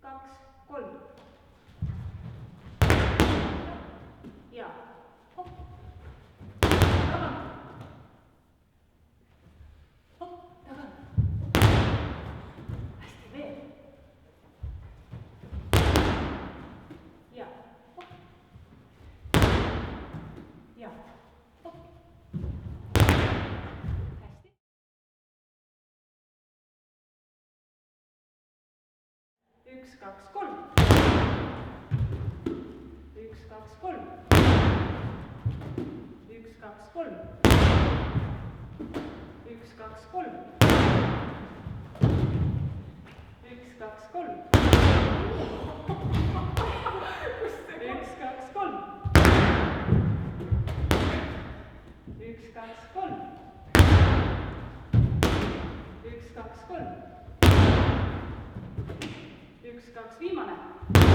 kaks, kolm. ja hopp, tagant, hopp, tagant, hästi, veel. ja hopp, ja hopp, hästi. üks, kaks, kolm. üks, kaks, kolm. üks, kaks, kolm. üks, kaks, kolm. üks, kaks, kolm. üks, kaks, kolm. üks, kaks, kolm. üks, kaks, kolm. üks, kaks, viimane.